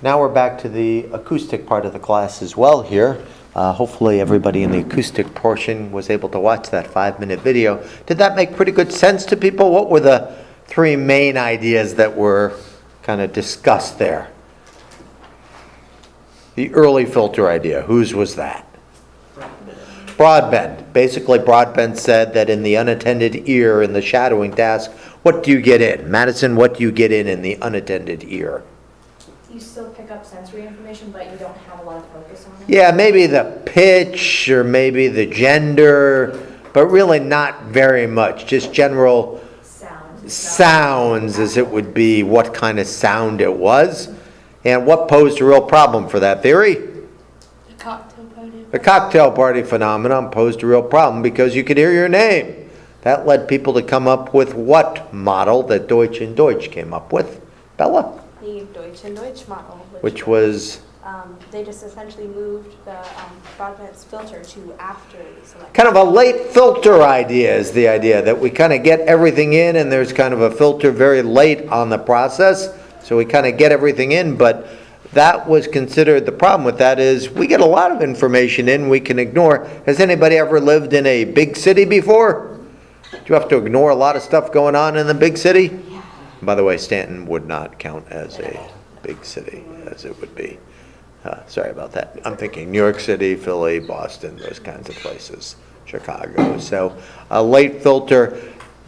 Now we're back to the acoustic part of the class as well here. Hopefully everybody in the acoustic portion was able to watch that 5-minute video. Did that make pretty good sense to people? What were the 3 main ideas that were kind of discussed there? The early filter idea, whose was that? Broadbent. Basically, Broadbent said that in the unattended ear, in the shadowing task, what do you get in? Madison, what do you get in the unattended ear? You still pick up sensory information, but you don't have a lot of focus on it. Yeah, maybe the pitch or maybe the gender, but really not very much. Just general sounds as it would be, what kind of sound it was. And what posed a real problem for that theory? The cocktail party. The cocktail party phenomenon posed a real problem because you could hear your name. That led people to come up with what model that Deutsch and Deutsch came up with? Bella? The Deutsch and Deutsch model. Which was? They just essentially moved the Broadbent's filter to after the selection. Kind of a late filter idea is the idea, that we kind of get everything in and there's kind of a filter very late on the process. So we kind of get everything in, but that was considered, the problem with that is we get a lot of information in we can ignore. Has anybody ever lived in a big city before? Do you have to ignore a lot of stuff going on in the big city? Yeah. By the way, Stanton would not count as a big city, as it would be. Sorry about that. I'm thinking New York City, Philly, Boston, those kinds of places, Chicago. So a late filter,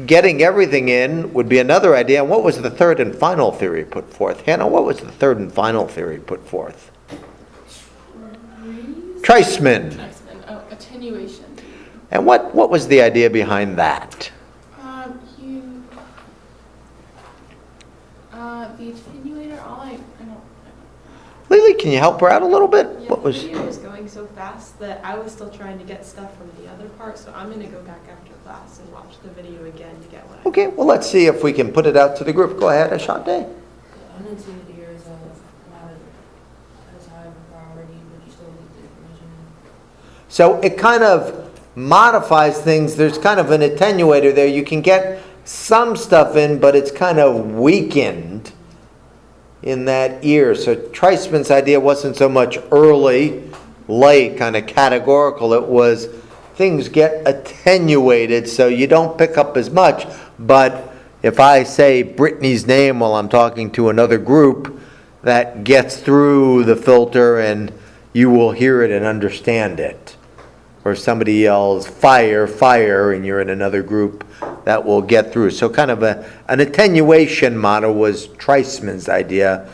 getting everything in would be another idea. And what was the third and final theory put forth? Hannah, what was the third and final theory put forth? Treisman. Oh, attenuation. And what was the idea behind that? The attenuator, I don't. Lily, can you help her out a little bit? Yeah, What was? the video was going so fast that I was still trying to get stuff from the other part, so I'm going to go back after class and watch the video again to get what I Okay, well, let's see if we can put it out to the group. Go ahead, Ashante. The unattended ear is not as high of a priority, but you still get the information. So it kind of modifies things. There's kind of an attenuator there. You can get some stuff in, but it's kind of weakened in that ear. So Treisman's idea wasn't so much early, late, kind of categorical. It was things get attenuated so you don't pick up as much. But if I say Brittany's name while I'm talking to another group, that gets through the filter and you will hear it and understand it. Or somebody yells, fire, fire, and you're in another group, that will get through. So kind of an attenuation model was Treisman's idea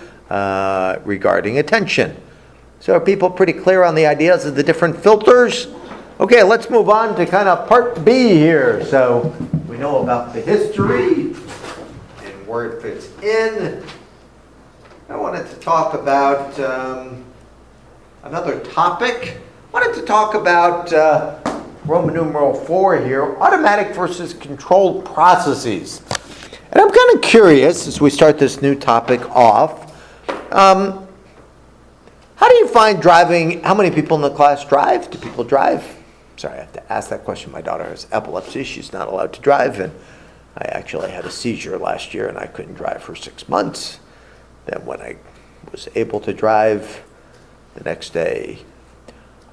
regarding attention. So are people pretty clear on the ideas of the different filters? Okay, let's move on to kind of part B here. So we know about the history and where it fits in. I wanted to talk about another topic. I wanted to talk about Roman numeral 4 here, automatic versus controlled processes. And I'm kind of curious, as we start this new topic off, how do you find driving? How many people in the class drive? Do people drive? Sorry, I have to ask that question. My daughter has epilepsy. She's not allowed to drive. And I actually had a seizure last year, and I couldn't drive for 6 months. Then when I was able to drive the next day,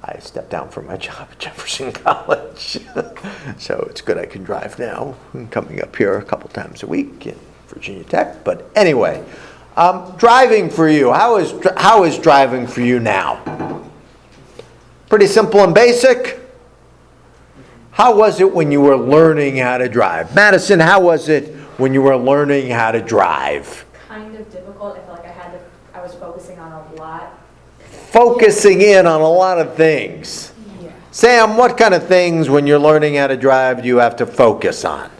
I stepped down from my job at Jefferson College. So it's good I can drive now. I'm coming up here a couple times a week in Virginia Tech. But anyway, driving for you. How is driving for you now? Pretty simple and basic. How was it when you were learning how to drive? Madison, how was it when you were learning how to drive? Kind of difficult. I felt like I was focusing on a lot. Focusing in on a lot of things. Yeah. Sam, what kind of things when you're learning how to drive do you have to focus on?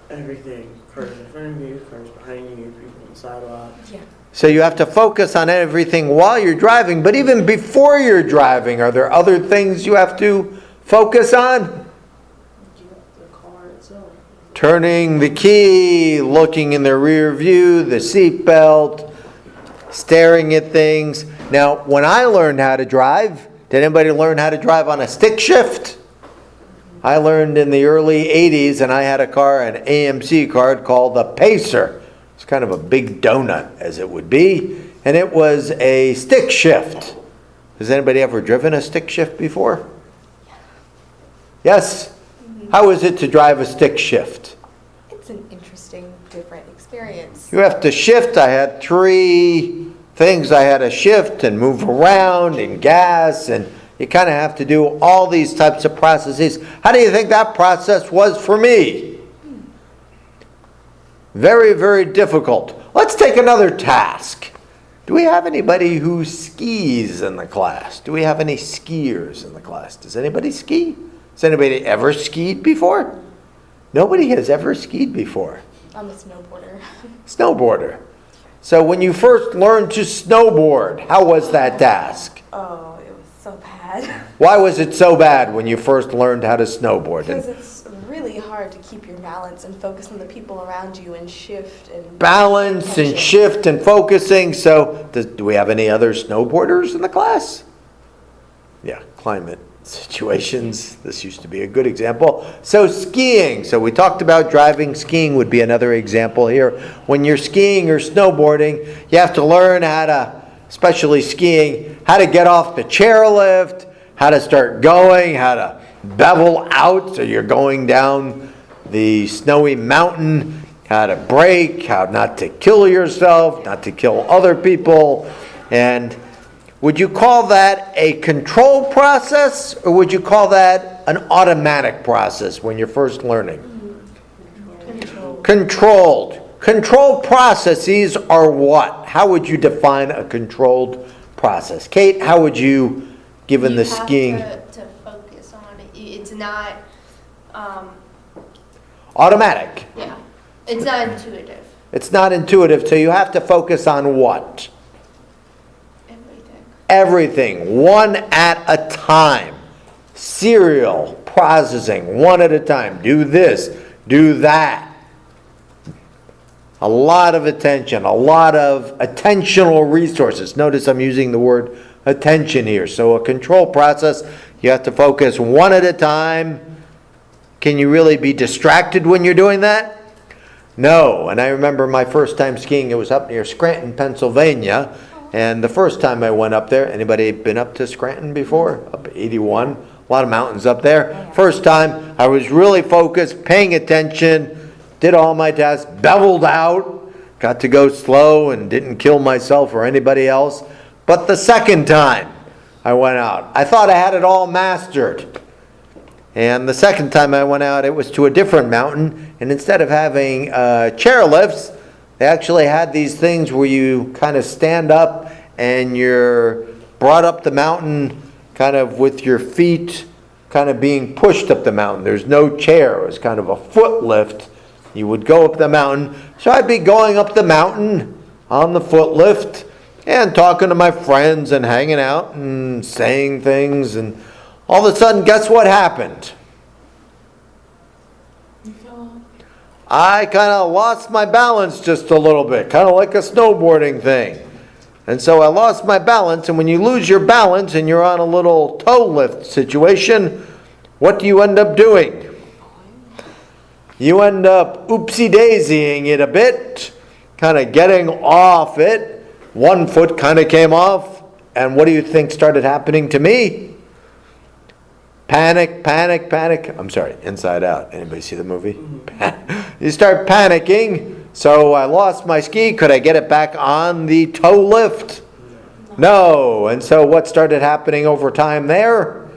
Everything. Cars in front of you, cars behind you, people on the sidewalk. Yeah. So you have to focus on everything while you're driving, but even before you're driving, are there other things you have to focus on? The car itself. Turning the key, looking in the rear view, the seat belt, staring at things. Now, when I learned how to drive, did anybody learn how to drive on a stick shift? I learned in the early 80s, and I had a car, an AMC car called the Pacer. It's kind of a big donut, as it would be. and it was a stick shift. Has anybody ever driven a stick shift before? Yes? How is it to drive a stick shift? It's an interesting, different experience. You have to shift. I had 3 things I had to shift and move around and gas, and you kind of have to do all these types of processes. How do you think that process was for me? Very, very difficult. Let's take another task. Do we have anybody who skis in the class? Do we have any skiers in the class? Does anybody ski? Has anybody ever skied before? Nobody has ever skied before. I'm a snowboarder. Snowboarder. So when you first learned to snowboard, how was that task? Oh, it was so bad. Why was it so bad when you first learned how to snowboard? Because it's really hard to keep your balance and focus on the people around you and shift and Balance and attention. shift and focusing. So do we have any other snowboarders in the class? Yeah, climate situations. This used to be a good example. So skiing. So we talked about driving. Skiing would be another example here. When you're skiing or snowboarding, you have to learn how to, especially skiing, how to get off the chairlift, how to start going, how to bevel out so you're going down the snowy mountain, how to brake, how not to kill yourself, not to kill other people. And would you call that a control process, or would you call that an automatic process when you're first learning? Controlled. Controlled processes are what? How would you define a controlled process? Kate, how would you, given the skiing? You have to focus on it. It's not, Automatic. yeah, it's not intuitive. It's not intuitive, so you have to focus on what? Everything, one at a time. Serial processing, one at a time. Do this, do that. A lot of attention, a lot of attentional resources. Notice I'm using the word attention here. So a control process, you have to focus one at a time. Can you really be distracted when you're doing that? No. And I remember my first time skiing, it was up near Scranton, Pennsylvania. And the first time I went up there, anybody been up to Scranton before? Up 81, a lot of mountains up there. First time, I was really focused, paying attention, did all my tasks, beveled out, got to go slow and didn't kill myself or anybody else. But the second time I went out, I thought I had it all mastered. And the second time I went out, it was to a different mountain, and instead of having chairlifts, they actually had these things where you kind of stand up and you're brought up the mountain kind of with your feet kind of being pushed up the mountain. There's no chair. It was kind of a foot lift. You would go up the mountain. So I'd be going up the mountain on the foot lift and talking to my friends and hanging out and saying things. And all of a sudden, guess what happened? I kind of lost my balance just a little bit, kind of like a snowboarding thing. And so I lost my balance, and when you lose your balance and you're on a little toe lift situation, what do you end up doing? You end up oopsie-daisying it a bit, kind of getting off it. One foot kind of came off, and what do you think started happening to me? Panic, panic, panic. I'm sorry, Inside Out. Anybody see the movie? You start panicking. So I lost my ski. Could I get it back on the toe lift? No. And so what started happening over time there?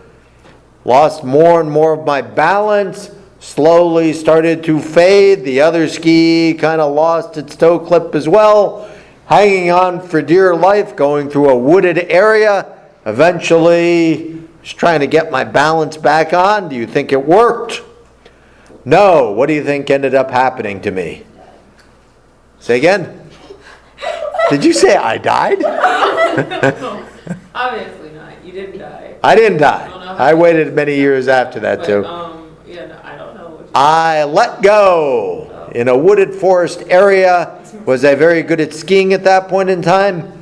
Lost more and more of my balance. Slowly started to fade. The other ski kind of lost its toe clip as well. Hanging on for dear life, going through a wooded area. Eventually, just trying to get my balance back on. Do you think it worked? No. What do you think ended up happening to me? Say again? Did you say I died? Obviously not. You didn't die. I didn't I don't know die. how I waited many years after that But, too. yeah, no, I don't know what you I let go in a wooded forest area. Was I very good at skiing at that point in time?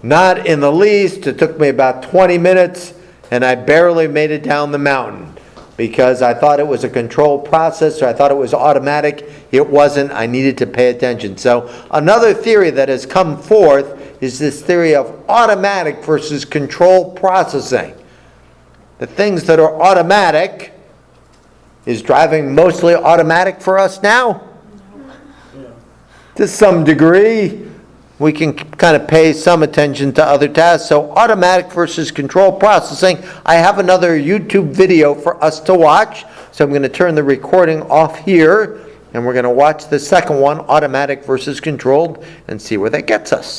Not in the least. It took me about 20 minutes and I barely made it down the mountain because I thought it was a controlled process or I thought it was automatic. It wasn't. I needed to pay attention. So another theory that has come forth is this theory of automatic versus control processing. The things that are automatic, is driving mostly automatic for us now? Yeah. To some degree. We can kind of pay some attention to other tasks. So automatic versus control processing. I have another YouTube video for us to watch. So I'm going to turn the recording off here. And we're going to watch the second one, automatic versus controlled, and see where that gets us.